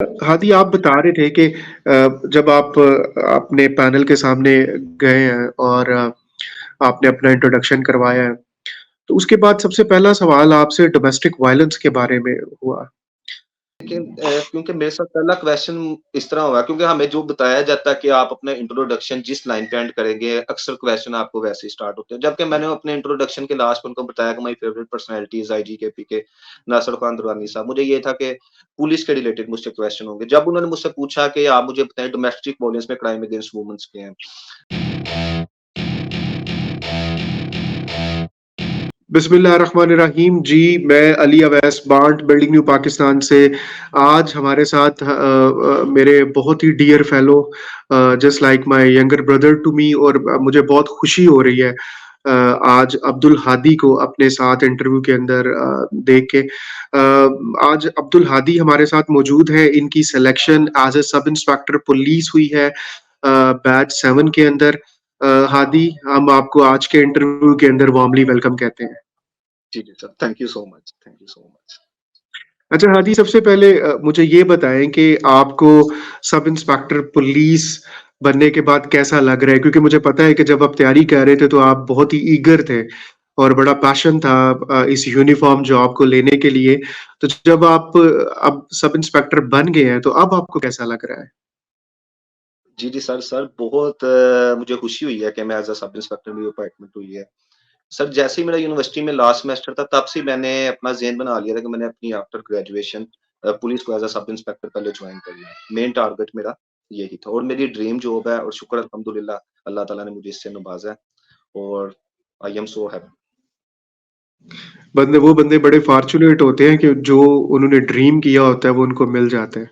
हादी आप बता रहे थे कि जब आप अपने पैनल के सामने गए हैं और आपने अपना इंट्रोडक्शन करवाया है, तो उसके बाद सबसे पहला सवाल आपसे डोमेस्टिक वायलेंस के बारे में हुआ। लेकिन क्योंकि मेरे साथ पहला क्वेश्चन इस तरह हुआ क्योंकि हमें जो बताया जाता है कि आप अपना इंट्रोडक्शन जिस लाइन पे एंड करेंगे, अक्सर क्वेश्चन आपको वैसे ही स्टार्ट होते हैं। जबकि मैंने अपने इंट्रोडक्शन के लास्ट में उनको बताया कि माय फेवरेट पर्सनैलिटीज़ आईजीकेपी के नासिर खान दुरानी साहब। मुझे ये था कि पुलिस के रिलेटेड मुझसे क्वेश्चन होंगे। जब उन्होंने मुझसे पूछा कि आप मुझे बताएँ डोमेस्टिक वायलेंस में क्राइम अगेंस्ट वुमेन्स के हैं। बिस्मिल्लाहिर्रहमानिर्रहीम जी, मैं अली अवैस बांट बिल्डिंग न्यू पाकिस्तान से आज हमारे साथ मेरे बहुत ही dear fellow just like my younger brother to me और मुझे बहुत खुशी हो रही है आज अब्दुल हादी को अपने साथ इंटरव्यू के अंदर देख के आज अब्दुल हादी हमारे साथ मौजूद है। इनकी selection as a sub inspector police हुई है बैच 7 के अंदर। हादी, हम आपको आज के इंटरव्यू के अंदर वार्मली वेलकम कहते हैं। जी, जी sir. Thank you so much. Thank you so much. अच्छा हादी, सबसे पहले मुझे ये बताएँ कि आपको सब इंस्पेक्टर पुलिस बनने के बाद कैसा लग रहा है? क्योंकि मुझे पता है कि जब आप तैयारी कर रहे थे तो आप बहुत ही ईगर थे और बड़ा पैशन था इस यूनिफ़ॉर्म जॉब को लेने के लिए। तो जब आप अब सब इंस्पेक्टर बन गए हैं, तो अब आपको कैसा लग रहा है? जी, जी सर, सर बहुत मुझे खुशी हुई है कि मैं एज़ अ सब इंस्पेक्टर मेरी अपॉइंटमेंट हुई है। सर जैसे ही मेरा यूनिवर्सिटी में लास्ट सेमेस्टर था तब से मैंने अपना ज़हन बना लिया था कि मैंने अपनी आफ्टर ग्रेजुएशन पुलिस को एज़ अ सब इंस्पेक्टर पहले जॉइन करना है। मेन टारगेट मेरा यही था और मेरी ड्रीम जॉब है और शुक्र अल्हम्दुलिल्लाह अल्लाह ताला ने मुझे इससे नवाज़ा है और आई एम सो हैप्पी। वो बंदे बड़े फॉर्च्यूनेट होते हैं कि जो उन्होंने ड्रीम किया होता है, वो उनको मिल जाता है।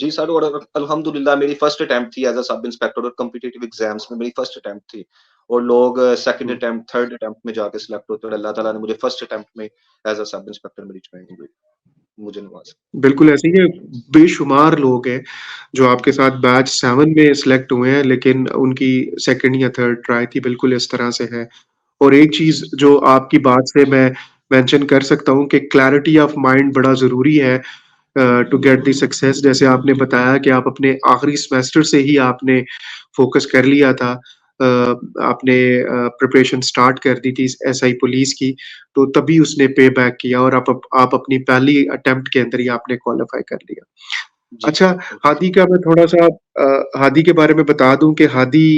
जी सर और अल्हम्दुलिल्लाह मेरी फर्स्ट अटेम्प्ट थी एज़ अ सब इंस्पेक्टर और कॉम्पिटिटिव एग्ज़ाम्स में मेरी फर्स्ट अटेम्प्ट थी और लोग सेकंड हुँ। अटेम्प्ट, थर्ड अटेम्प्ट में जाके सिलेक्ट होते हैं और अल्लाह ताला ने मुझे फर्स्ट अटेम्प्ट में एज़ अ सब इंस्पेक्टर मेरी जॉइनिंग हुई। मुझे नवाज़ा। बिल्कुल ऐसे ही है, बेशुमार लोग हैं जो आपके साथ बैच 7 में सिलेक्ट हुए हैं, लेकिन उनकी सेकंड या थर्ड ट्राई थी, बिल्कुल इस तरह से है। और एक जी, चीज़ जी। जो आपकी बात से मैं मेंशन कर सकता हूँ कि क्लैरिटी ऑफ माइंड बड़ा ज़रूरी है टू गेट द सक्सेस। जैसे आपने बताया कि आप अपने आखिरी सेमेस्टर से ही आपने फ़ोकस कर लिया था। आपने प्रिपरेशन स्टार्ट कर दी थी एसआई पुलिस की, तो तभी उसने पे बैक किया और आप अपनी पहली अटेम्प्ट के अंदर ही आपने क्वालीफाई कर लिया। जी, अच्छा, जी। हादी का मैं थोड़ा-सा हादी के बारे में बता दूँ कि हादी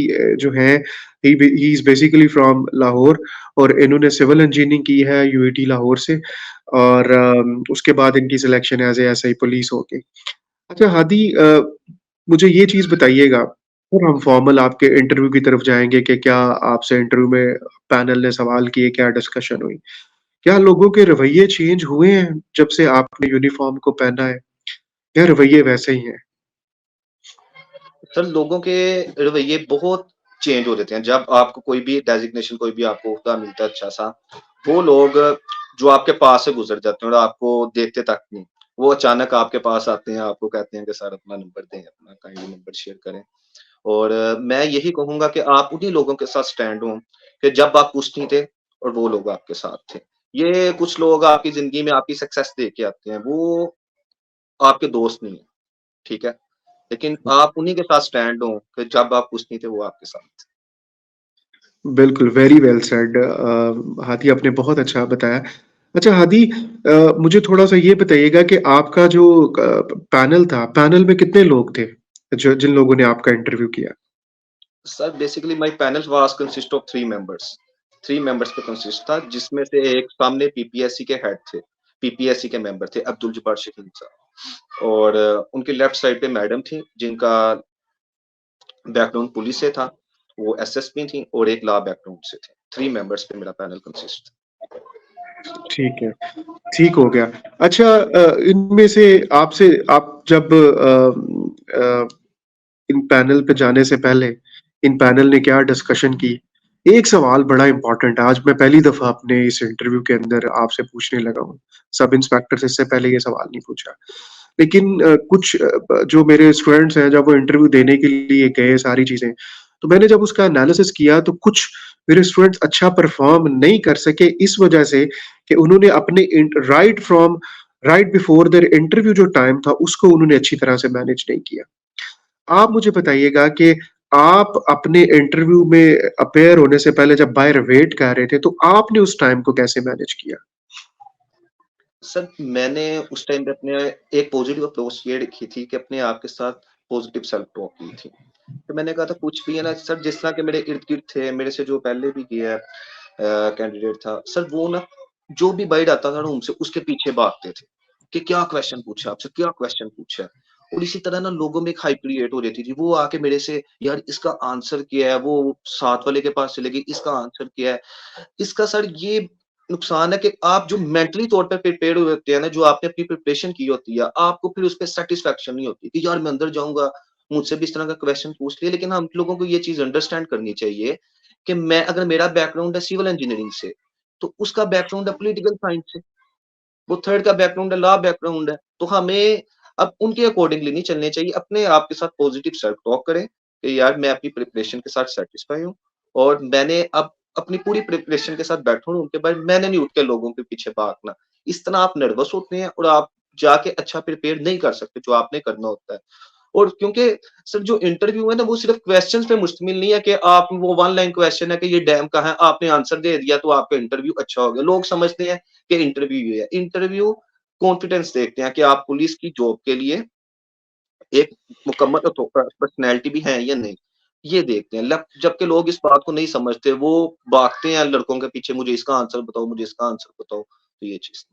जो है he is basically from Lahore और इन्होंने सिविल इंजीनियरिंग की है यूआईटी लाहौर से और उसके बाद इनकी selection as a SI police हो गई। अच्छा हादी, मुझे ये चीज़ बताइएगा, फिर हम फॉर्मल आपके इंटरव्यू की तरफ जाएँगे कि क्या आपसे इंटरव्यू में पैनल ने सवाल किए, क्या डिस्कशन हुई? क्या लोगों के रवैये चेंज हुए हैं जब से आपने यूनिफ़ॉर्म को पहना है या रवैये वैसे ही हैं? सर लोगों के रवैये बहुत चेंज हो जाते हैं। जब आपको कोई भी डेज़िग्नेशन कोई भी आपको ओहदा मिलता है अच्छा-सा, वो लोग जो आपके पास से गुज़र जाते हैं और आपको देखते तक नहीं, वो अचानक आपके पास आते हैं, आपको कहते हैं कि सर अपना नंबर दें, अपना काइंडली नंबर शेयर करें। और मैं यही कहूँगा कि आप उन्हीं लोगों के साथ स्टैंड हों कि जब आप कुछ नहीं थे और वो लोग आपके साथ थे। ये कुछ लोग आपकी ज़िंदगी में आपकी सक्सेस देख के आते हैं, वो आपके दोस्त नहीं हैं, ठीक है? लेकिन आप उन्हीं के साथ स्टैंड हो कि जब आप कुछ नहीं थे वो आपके साथ थे। बिल्कुल, वेरी वेल सेड हादी आपने बहुत अच्छा बताया। अच्छा हादी, मुझे थोड़ा-सा ये बताइएगा कि आपका जो पैनल था, पैनल में कितने लोग थे, जो जिन लोगों ने आपका इंटरव्यू किया? Sir basically my panel was consist of 3 members. 3 members पे कंसिस्ट था जिसमें से एक सामने पीपीएससी के हेड थे। पीपीएससी के मेंबर थे अब्दुल जब्बार शकील साहब और उनके लेफ्ट साइड पे मैडम थी जिनका बैकग्राउंड पुलिस से था, वो एसएसपी थी और एक लॉ बैकग्राउंड से थे। 3 मेंबर्स पे मेरा पैनल कंसिस्ट ठीक है, ठीक हो गया। अच्छा, इनमें से आपसे आप जब इन पैनल पे जाने से पहले, इन पैनल ने क्या डिस्कशन की? एक सवाल बड़ा इम्पोर्टेंट है, आज मैं पहली दफ़ा अपने इस इंटरव्यू के अंदर आपसे पूछने लगा हूँ। सब इंस्पेक्टर से इससे पहले ये सवाल नहीं पूछा। लेकिन कुछ जो मेरे स्टूडेंट्स हैं, जब वो इंटरव्यू देने के लिए गए सारी चीज़ें, तो मैंने जब उसका एनालिसिस किया तो कुछ मेरे स्टूडेंट्स अच्छा परफ़ॉर्म नहीं कर सके इस वजह से कि उन्होंने अपने इंट right from right before their interview जो टाइम था, उसको उन्होंने अच्छी तरह से मैनेज नहीं किया। आप मुझे बताइएगा कि आप अपने इंटरव्यू में अपीयर होने से पहले जब बाहर वेट कर रहे थे, तो आपने उस टाइम को कैसे मैनेज किया? सर, मैंने उस टाइम पे अपने एक पॉज़िटिव अप्रोच ये रखी थी कि अपने आप के साथ पॉज़िटिव सेल्फ टॉक की थी। तो मैंने कहा था कुछ भी है ना सर, जिस तरह के मेरे इर्द-गिर्द थे, मेरे से जो पहले भी किया है कैंडिडेट था, सर वो ना जो भी बाइट आता था ना उनसे, उसके पीछे भागते थे कि क्या क्वेश्चन पूछा आपसे, क्या क्वेश्चन पूछा है? और इसी तरह ना लोगों में एक हाइप क्रिएट हो जाती थी। वो आके मेरे से यार इसका आंसर क्या है? वो साथ वाले के पास चले गई, इसका आंसर क्या है? इसका सर ये नुकसान है कि आप जो मेंटली तौर पे प्रिपेयर्ड हुए होते हैं ना, जो आपने अपनी प्रिपरेशन की होती है, आपको फिर उसपे सैटिस्फैक्शन नहीं होती कि यार मैं अंदर जाऊँगा, मुझसे भी इस तरह का क्वेश्चन पूछ लिया। लेकिन हम लोगों को ये चीज़ अंडरस्टैंड करनी चाहिए कि मैं अगर मेरा बैकग्राउंड है सिविल इंजीनियरिंग से, तो उसका बैकग्राउंड है पॉलिटिकल साइंस से, वो थर्ड का बैकग्राउंड है, लॉ बैकग्राउंड है। तो हमें अब उनके अकॉर्डिंगली नहीं चलने चाहिए, अपने आप के साथ पॉजिटिव सेल्फ टॉक करें कि यार मैं अपनी प्रिपरेशन के साथ सैटिस्फाई हूँ और मैंने अब अपनी पूरी प्रिपरेशन के साथ बैठा हूँ, उनके बाद मैंने नहीं उठ के लोगों के पीछे भागना। इस तरह आप नर्वस होते हैं और आप जाके अच्छा प्रिपेयर नहीं कर सकते, जो आपने करना होता है। और क्योंकि सर जो इंटरव्यू है ना, वो सिर्फ़ क्वेश्चन्स पे मुश्तमिल नहीं है कि आप वो वन लाइन क्वेश्चन है कि ये डैम कहाँ है, आपने आंसर दे दिया तो आपका इंटरव्यू अच्छा हो गया। लोग समझते हैं कि इंटरव्यू ये है। इंटरव्यू कॉन्फिडेंस देखते हैं कि आप पुलिस की जॉब के लिए एक मुकम्मल तो पर्सनैलिटी भी है या नहीं, ये देखते हैं। लग जबकि लोग इस बात को नहीं समझते, वो भागते हैं लड़कों के पीछे, मुझे इसका आंसर बताओ, मुझे इसका आंसर बताओ, तो ये चीज़।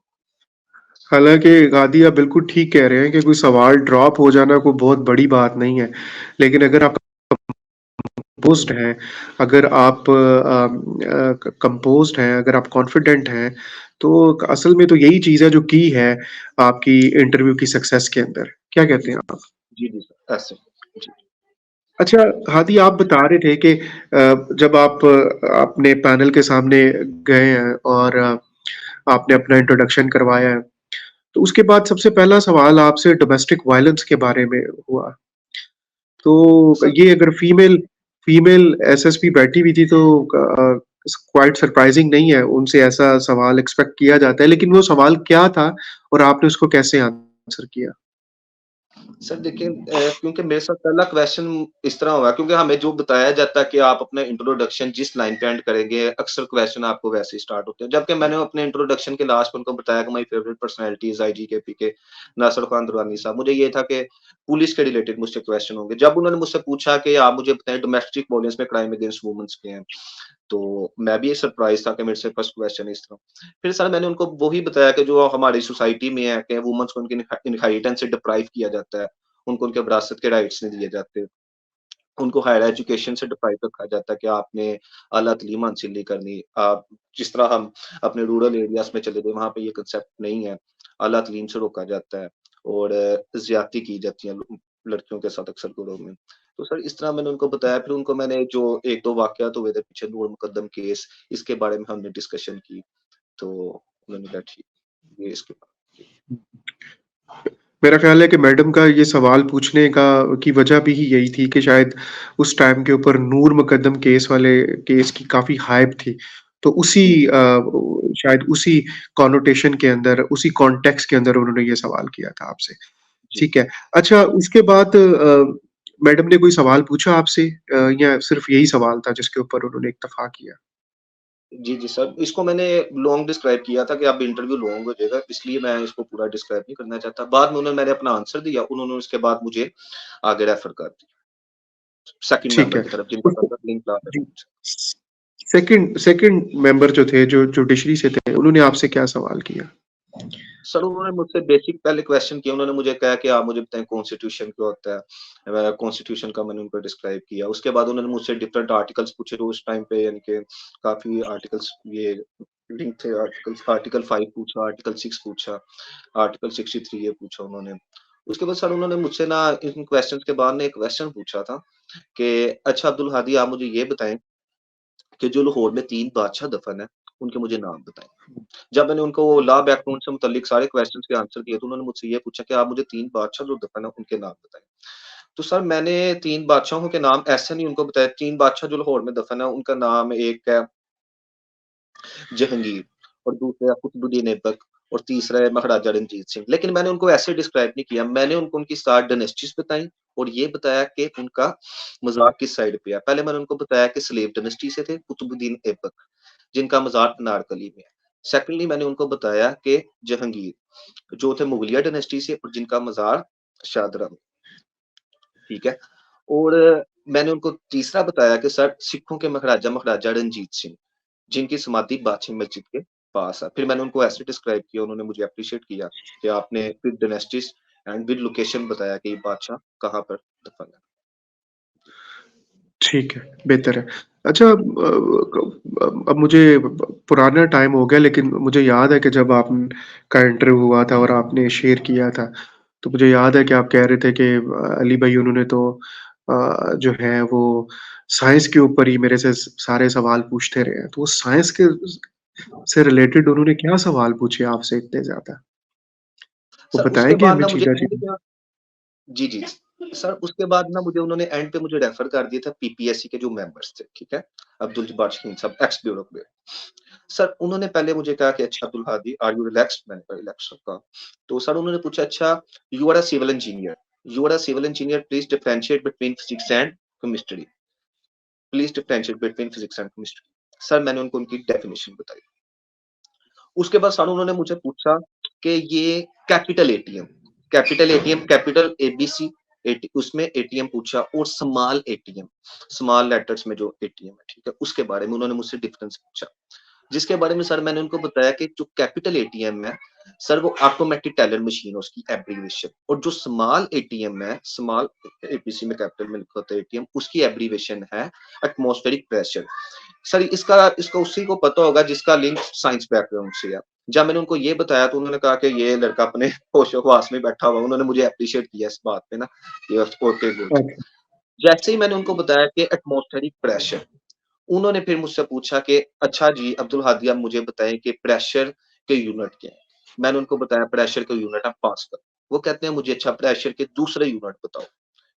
हालाँकि गादी आप बिल्कुल ठीक कह रहे हैं कि कोई सवाल ड्रॉप हो जाना कोई बहुत बड़ी बात नहीं है। लेकिन अगर आप कंपोज़्ड हैं, अगर आप कंपोज़्ड हैं, अगर आप कॉन्फिडेंट हैं, तो असल में तो यही चीज़ है जो की है आपकी इंटरव्यू की सक्सेस के अंदर। क्या कहते हैं आप? जी, जी सर, ऐसे। जी। अच्छा, हादी आप बता रहे थे कि जब आप अपने पैनल के सामने गए हैं और आपने अपना इंट्रोडक्शन करवाया है, तो उसके बाद सबसे पहला सवाल आपसे डोमेस्टिक वायलेंस के बारे में हुआ। तो सर ये अगर फीमेल फीमेल एसएसपी बैठी हुई थी तो क्वाइट सरप्राइजिंग नहीं है, उनसे ऐसा सवाल एक्सपेक्ट किया जाता है, लेकिन वो सवाल क्या था और आपने उसको कैसे आंसर किया? सर देखिए क्योंकि मेरे साथ पहला क्वेश्चन इस तरह हुआ क्योंकि हमें जो बताया जाता है कि आप अपना इंट्रोडक्शन जिस लाइन पे एंड करेंगे, अक्सर क्वेश्चन आपको वैसे ही स्टार्ट होते हैं। जबकि मैंने अपने इंट्रोडक्शन के लास्ट में उनको बताया कि my favourite personality is IG के पीके नासिर खान दुरानी साहब। मुझे ये था कि पुलिस के रिलेटेड मुझसे क्वेश्चन होंगे। जब उन्होंने मुझसे पूछा कि आप मुझे बताएँ डोमेस्टिक वायलेंस में क्राइम अगेंस्ट वुमेन्स के हैं, तो मैं भी सरप्राइज़ था कि मेरे से फर्स्ट क्वेश्चन इस तरह। फिर सर मैंने उनको वही बताया कि जो हमारी सोसाइटी में है कि वुमेन्स को उनकी इनहेरिटेंस से डिप्राइव किया जाता है। उनको उनके विरासत के राइट्स नहीं दिए जाते। उनको हायर एजुकेशन से डिप्राइव रखा जाता है कि आपने आला तालीम हासिल नहीं करनी। आप जिस तरह हम अपने रूरल एरियाज़ में चले गए, वहाँ पे ये कांसेप्ट नहीं है। आला तालीम से रोका जाता है और ज़्यादती की जाती है लड़कियों के साथ अक्सर घरों में। तो सर इस तरह मैंने उनको बताया, फिर उनको मैंने जो 1-2 वाक़यात हुए थे पीछे नूर मुकद्दम केस, इसके बारे में हमने डिस्कशन की। तो उन्होंने कहा ठीक, ये इसके बाद जी। मेरा ख़्याल है कि मैडम का ये सवाल पूछने का की वजह भी ही यही थी कि शायद उस टाइम के ऊपर नूर मुकद्दम केस वाले केस की काफ़ी हाइप थी। तो उसी जी, जी। शायद उसी कॉनोटेशन के अंदर, उसी कॉन्टेक्स्ट के अंदर उन्होंने ये सवाल किया था आपसे। जी। ठीक है। अच्छा उसके बाद मैडम ने कोई सवाल पूछा आपसे या सिर्फ़ यही सवाल था जिसके ऊपर उन्होंने इत्तेफ़ाक किया? जी, जी सर, इसको मैंने लॉन्ग डिस्क्राइब किया था कि अब इंटरव्यू लॉन्ग हो जाएगा, इसलिए मैं इसको पूरा डिस्क्राइब नहीं करना चाहता। बाद में मैंने अपना आंसर दिया, उन्होंने उसके बाद मुझे आगे रेफर कर दिया, सेकंड ठीक मेंबर है। की तरफ जिनका उसके मतलब लिंक क्लास जी। अकाउंट से। सेकंड सेकंड मेंबर जो थे, जो जुडिशरी से थे, उन्होंने आपसे क्या सवाल किया? सर उन्होंने मुझसे बेसिक पहले क्वेश्चन किया, उन्होंने मुझे कहा कि आप मुझे बताएँ कॉन्स्टिट्यूशन क्या होता है? कॉन्स्टिट्यूशन का मैंने उनको डिस्क्राइब किया। उसके बाद उन्होंने मुझसे डिफरेंट आर्टिकल्स पूछे जो उस टाइम पे यानी कि काफ़ी आर्टिकल्स ये लिंक थे आर्टिकल्स आर्टिकल 5 पूछा, आर्टिकल 6 पूछा, आर्टिकल 63 ये पूछा उन्होंने। उसके बाद सर उन्होंने मुझसे ना इन क्वेश्चन्स के बाद ना एक क्वेश्चन पूछा था कि अच्छा अब्दुल हादी आप मुझे ये बताएँ कि जो लाहौर में 3 बादशाह दफन हैं, उनके मुझे नाम बताएँ। जब मैंने उनको लॉ बैकग्राउंड से मुतल्लिक सारे क्वेश्चन्स के आंसर दिए, तो उन्होंने मुझसे ये पूछा कि आप मुझे 3 बादशाह जो दफन हैं, उनके नाम बताएँ। तो सर मैंने 3 बादशाहों के नाम ऐसे नहीं उनको बताए, 3 बादशाह जो लाहौर में दफन है, उनका नाम एक है जहांगीर और दूसरे है कुतुबुद्दीन ऐबक और तीसरा है महाराजा रणजीत सिंह। लेकिन मैंने उनको ऐसे डिस्क्राइब नहीं किया, मैंने उनको उनकी 7 डायनेस्टीज़ बताई और ये बताया कि उनका मज़ार किस साइड पे है। पहले मैंने उनको बताया कि स्लेव डायनेस्टी से थे कुतुबुद्दीन ऐबक, जिनका मज़ार अनारकली में है। सेकंडली मैंने उनको बताया कि जहांगीर जो थे मुगलिया डायनेस्टी से और जिनका मज़ार शाहदरा में, ठीक है? और मैंने उनको तीसरा बताया कि सर सिखों के महाराजा रणजीत सिंह, जिनकी समाधि बादशाही मस्जिद के पास है। फिर मैंने उनको ऐसे डिस्क्राइब किया, उन्होंने मुझे एप्रिशिएट किया कि आपने with dynasties and with location बताया कि ये बादशाह कहाँ पर दफन है। ठीक है, बेहतर है। अच्छा अब मुझे पुराना टाइम हो गया लेकिन मुझे याद है कि जब आप का इंटरव्यू हुआ था और आपने शेयर किया था, तो मुझे याद है कि आप कह रहे थे कि अली भाई उन्होंने तो जो है वो साइंस के ऊपर ही मेरे से सारे सवाल पूछते रहे हैं। तो वो साइंस के से रिलेटेड उन्होंने क्या सवाल पूछे आपसे इतने ज़्यादा? वो सर उसके बताएँगे बाद हमें ना मुझे एंड चीज़ा-चीज़ा? पे जी, जी। सर उसके बाद ना मुझे उन्होंने एंड पे मुझे रेफर कर दिया था पीपीएससी के जो मेंबर्स थे, ठीक है? अब्दुल जब्बार शहीन साहब, एक्स ब्यूरो। सर उन्होंने पहले मुझे कहा कि अच्छा Abdul Hadi are you relaxed? मैंने कहा रिलैक्स कहा। तो सर उन्होंने पूछा अच्छा you are a civil engineer, please differentiate between physics and chemistry. Sir मैंने उनको उनकी डेफिनिशन बताई। उसके बाद सर उन्होंने मुझे पूछा कि ये कैपिटल एबीसी उसमें एटीएम पूछा और स्मॉल एटीएम, स्मॉल लेटर्स में जो एटीएम है, ठीक है? उसके बारे में उन्होंने मुझसे डिफरेंस पूछा। जिसके बारे में सर मैंने उनको बताया कि जो कैपिटल एटीएम है, सर वो ऑटोमेटिक टेलर मशीन है उसकी एब्रीविएशन, और जो स्मॉल एटीएम है, स्मॉल एबीसी में कैपिटल में लिखा होता है एटीएम, उसकी एब्रीविएशन है एटमॉस्फेरिक प्रेशर। सर इसका उसी को पता होगा जिसका लिंक साइंस बैकग्राउंड से है। जब मैंने उनको ये बताया तो उन्होंने कहा कि ये लड़का अपने होशो-हवास में बैठा हुआ है। उन्होंने मुझे एप्रिशिएट किया इस बात पे ना कि ओके गुड। अच्छा, जैसे ही मैंने उनको बताया कि एटमॉस्फेरिक प्रेशर, उन्होंने फिर मुझसे पूछा कि अच्छा जी अब्दुल हादी आप मुझे बताएँ कि प्रेशर के यूनिट क्या हैं? मैंने उनको बताया प्रेशर के यूनिट है पास्कल। वो कहते हैं मुझे अच्छा प्रेशर के दूसरे यूनिट बताओ।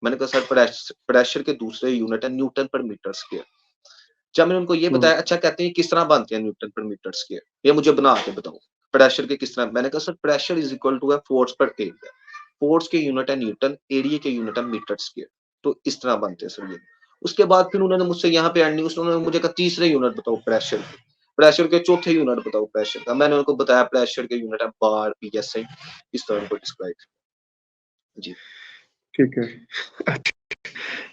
मैंने कहा सर प्रेशर के दूसरे यूनिट है न्यूटन पर मीटर स्क्वायर। जब मैंने उनको ये हुँ, बताया अच्छा कहते हैं किस तरह बनते हैं न्यूटन पर मीटर स्क्वायर? ये मुझे बना के बताओ। प्रेशर के किस तरह? मैंने कहा sir pressure is equal to है फोर्स पर एरिया। फोर्स के यूनिट है न्यूटन, एरिया के यूनिट है मीटर स्क्वायर। तो इस तरह बनते हैं सर ये। उसके बाद फिर उन्होंने मुझसे यहाँ पे एंड न्यूज़ उन्होंने मुझे कहा तीसरे यूनिट बताओ प्रेशर के। प्रेशर के चौथे यूनिट बताओ प्रेशर का। मैंने उनको बताया प्रेशर के यूनिट है बार, पीएसआई, इस तरह उनको डिस्क्राइब जी। ठीक है।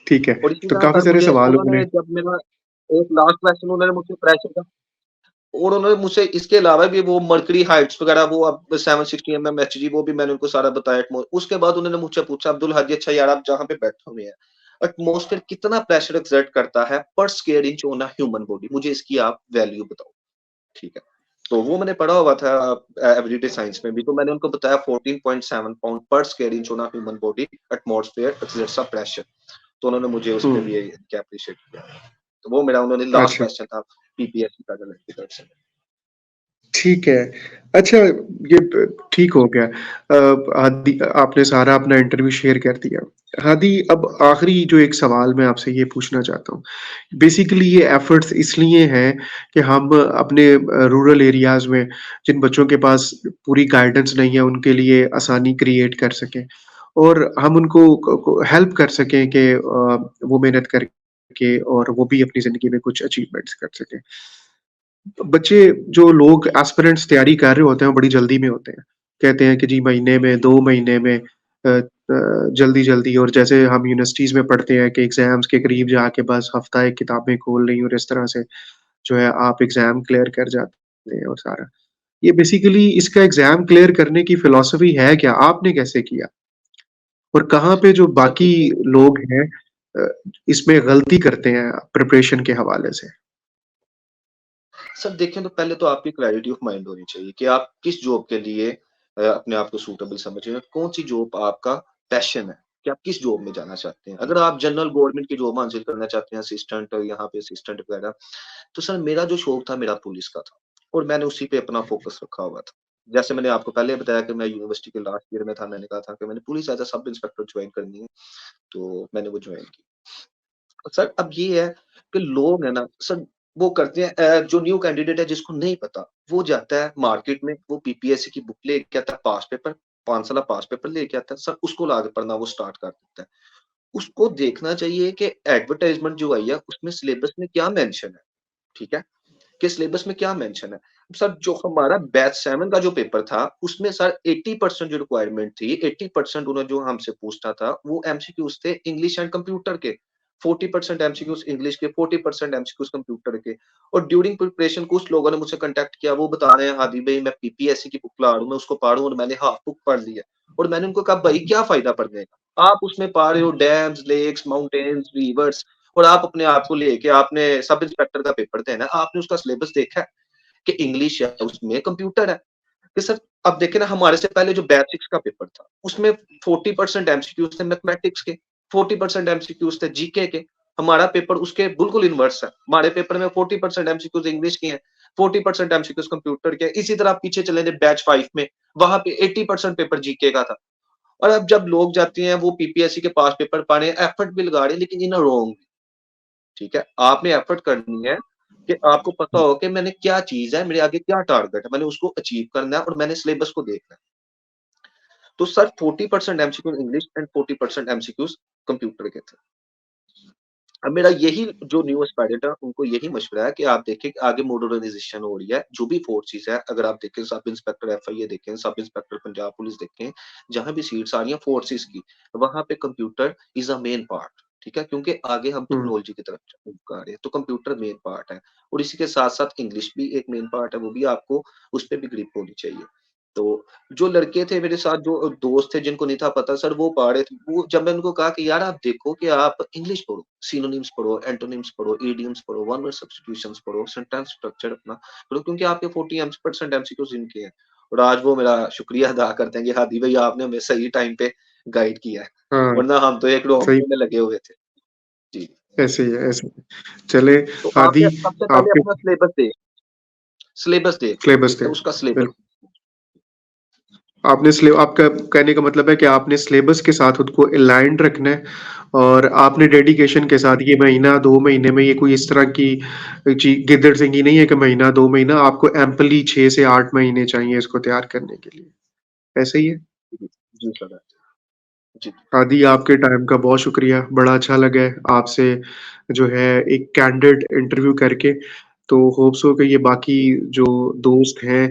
ठीक है, और इसी तो तरह काफ़ी सर सारे मुझे सवाल उन्होंने उन्होंने जब मेरा एक लास्ट क्वेश्चन उन्होंने मुझसे प्रेशर का और उन्होंने मुझसे इसके अलावा भी वो मर्करी हाइट्स वगैरह वो अब 760 एमएमएचजी वो भी मैंने उनको सारा बताया उसके बाद उन्होंने मुझसे पूछा अब्दुल हादी अच्छा यार आप जहाँ पे बैठे हुए हैं एटमॉस्फेयर कितना प्रेशर एक्सर्ट करता है पर square inch on a human body मुझे इसकी आप वैल्यू बताओ ठीक है तो वो मैंने पढ़ा हुआ था एवरीडे साइंस में भी तो मैंने उनको बताया 14.7 पाउंड पर square inch on a human body atmosphere exerts a pressure तो उन्होंने मुझे उसके हुँ, लिए अप्रिशिएट किया तो वो मेरा उन्होंने लास्ट अच्छा, क्वेश्चन था पीपीएससी का जो लड़की तरफ से ठीक है। अच्छा ये ब ठीक हो गया। हादी आपने सारा अपना इंटरव्यू शेयर कर दिया। हादी अब आखिरी जो एक सवाल मैं आपसे ये पूछना चाहता हूँ। बेसिकली ये एफर्ट्स इसलिए हैं कि हम अपने रूरल एरियाज़ में जिन बच्चों के पास पूरी गाइडेंस नहीं है, उनके लिए आसानी क्रिएट कर सकें और हम उनको को हेल्प कर सकें कि वो मेहनत करके और वो भी अपनी ज़िंदगी में कुछ अचीवमेंट्स कर सकें। बच्चे जो लोग एस्पिरेंट्स तैयारी कर रहे होते हैं, वो बड़ी जल्दी में होते हैं। कहते हैं कि जी महीने में, 2 महीने में जल्दी-जल्दी और जैसे हम यूनिवर्सिटीज़ में पढ़ते हैं कि एग्ज़ाम्स के करीब जाके बस हफ़्ता एक किताबें खोल ली और इस तरह से जो है आप एग्ज़ाम क्लियर कर जाते हैं और सारा। ये बेसिकली इसका एग्ज़ाम क्लियर करने की फिलॉसफी है क्या? आपने कैसे किया? और कहाँ पे जो सर बाकी देखिए लोग हैं अ, इसमें गलती करते हैं प्रिपरेशन के हवाले से? सर देखें तो पहले तो आपकी क्लैरिटी ऑफ माइंड होनी चाहिए कि आप किस जॉब के लिए अपने आप को सूटेबल समझ रहे हैं, कौन-सी जॉब आपका पैशन है, कि आप किस जॉब में जाना चाहते हैं। अगर आप जनरल गवर्नमेंट की जॉब हासिल करना चाहते हैं, असिस्टेंट यहाँ पे असिस्टेंट वगैरह, तो सर मेरा जो शौक था मेरा पुलिस का था और मैंने उसी पे अपना फ़ोकस रखा हुआ था। जैसे मैंने आपको पहले बताया कि मैं यूनिवर्सिटी के लास्ट ईयर में था, मैंने कहा था कि मैंने police as a sub inspector join करनी है, तो मैंने वो जॉइन की। सर अब ये है कि लोग है ना सर वो करते हैं जो न्यू कैंडिडेट है जिसको नहीं पता, वो जाता है मार्केट में, वो पीपीएससी की बुक लेके आता है, पास पेपर 5 साल पास पेपर लेके आता है, सर उसको लाके पढ़ना वो स्टार्ट कर देता है। उसको देखना चाहिए कि एडवर्टाइज़मेंट जो आई है, उसमें सिलेबस में क्या मेंशन है, ठीक है? कि सिलेबस में क्या मेंशन है। सर जो हमारा बैच 7 का जो पेपर था, उसमें सर 80% जो रिक्वायरमेंट थी, 80% उन्होंने जो हमसे पूछना था, वो एमसीक्यूज़ थे इंग्लिश एंड कंप्यूटर के। 40% एमसीक्यूज़ इंग्लिश के, 40% एमसीक्यूज़ कंप्यूटर के। और ड्यूरिंग प्रिपरेशन कुछ लोगों ने मुझसे कॉन्टैक्ट किया, वो बता रहे हैं, "हादी भई मैं पीपीएससी की बुक ला रहा हूँ, मैं उसको पढ़ रहा हूँ और मैंने हाफ बुक पढ़ ली है।" और मैंने उनको कहा, "भई क्या फ़ायदा पढ़ने का? आप उसमें पढ़ रहे हो डैम्स, लेक्स, माउंटेन्स, रिवर्स और आप अपने आप को लेके आपने सब इंस्पेक्टर का पेपर देना है, आपने उसका सिलेबस देखा है कि इंग्लिश है, उसमें कंप्यूटर है। कि सर अब देखिए ना हमारे से पहले जो बैच 6 का पेपर था, उसमें 40% एमसीक्यूज़ थे मैथमेटिक्स के, 40% एमसीक्यूज़ थे जीके के। हमारा पेपर उसके बिल्कुल इनवर्स है। हमारे पेपर में 40% एमसीक्यूज़ इंग्लिश के हैं, 40% एमसीक्यूज़ कंप्यूटर के हैं। इसी तरह आप पीछे चले जाइए बैच 5 में, वहाँ पे 80% पेपर जीके का था। और अब जब लोग जाते हैं वो पीपीएससी के पास पेपर पढ़ रहे हैं, एफर्ट भी लगा रहे हैं लेकिन इन अ रॉन्ग ठीक है? आपने एफर्ट करनी है कि आपको पता हो कि मैंने क्या चीज़ है, मेरे आगे क्या टारगेट है, मैंने उसको अचीव करना है और मैंने सिलेबस को देखना है। तो sir 40% MCQ English and 40% MCQs computer के थे। अब मेरा यही जो न्यू एस्पायरेंट है, उनको यही मशवरा है कि आप देखें कि आगे मॉडर्नाइज़ेशन हो रही है, जो भी फोर्सेस है, अगर आप देखें सब इंस्पेक्टर एफआईए देखें, सब इंस्पेक्टर पंजाब पुलिस देखें, जहाँ भी सीट्स आ रही हैं फोर्सेस की, वहाँ पे computer is a main part, ठीक है? क्योंकि आगे हम हुँ। टेक्नोलॉजी की तरफ जा रहे हैं, तो कंप्यूटर मेन पार्ट है और इसी के साथ-साथ इंग्लिश भी एक मेन पार्ट है, वो भी आपको उस पे भी ग्रिप होनी चाहिए। तो जो लड़के थे मेरे साथ जो दोस्त थे जिनको नहीं था पता सर वो पढ़ रहे थे, वो जब मैंने उनको कहा कि यार आप देखो कि आप इंग्लिश पढ़ो, सिनोनिम्स पढ़ो, एंटोनिम्स पढ़ो, इडियम्स पढ़ो, वन वर्ड सब्स्टिट्यूशंस पढ़ो, सेंटेंस स्ट्रक्चर अपना पढ़ो क्योंकि आपके 40% एमसीक्यूज़ इनके हैं। और आज वो मेरा शुक्रिया अदा करते हैं कि हादी भाई आपने हमें सही टाइम पे गाइड किया है, हाँ, वरना हम तो एक सही लॉकडाउन में लगे हुए थे। जी, ऐसे ही है, ऐसे ही है। चले तो हादी आपने सबसे पहले आपके अपना सिलेबस देख लो, सिलेबस ठीक थे, है? उसका सिलेबस बिल्कुल। आपने सिले आपका कहने का मतलब है कि आपने सिलेबस के साथ खुद को अलाइन्ड रखना है और आपने डेडिकेशन के साथ ये महीना 2 महीने में ये कोई इस तरह की गिद्दड़-सिंगी नहीं है कि महीना 2 महीना आपको एम्पली 6 से 8 महीने चाहिए इसको तैयार करने के लिए। ऐसे ही है? जी, जी सर। जी, आदि आपके टाइम का बहुत शुक्रिया, बड़ा अच्छा लगा है आपसे जो है एक कैंडिड इंटरव्यू करके, तो होप्स हो कि ये बाकी जो दोस्त हैं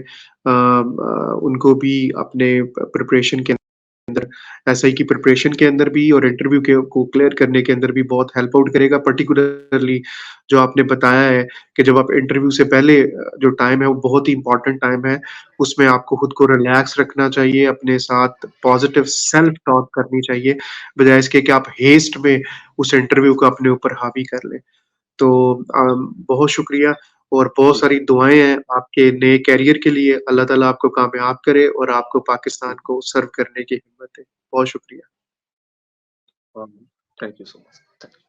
उनको भी अपने प्रिपरेशन के अंदर एसआई की प्रिपरेशन के अंदर भी और इंटरव्यू के को क्लियर करने के अंदर भी बहुत हेल्प आउट करेगा। पर्टिकुलरली जो आपने बताया है कि जब आप इंटरव्यू से पहले जो टाइम है वो बहुत ही इम्पोर्टेंट टाइम है। उसमें आपको खुद को रिलैक्स रखना चाहिए, अपने साथ पॉज़िटिव सेल्फ टॉक करनी चाहिए, बजाए इसके कि आप हेस्ट में उस इंटरव्यू को अपने ऊपर हावी कर लें। तो बहुत शुक्रिया और बहुत जी, सारी दुआएँ हैं आपके नए करियर के लिए। अल्लाह ताला आपको कामयाब करे और आपको पाकिस्तान जी। को सर्व करने की हिम्मत दे। बहुत शुक्रिया। Thank you so much. Thank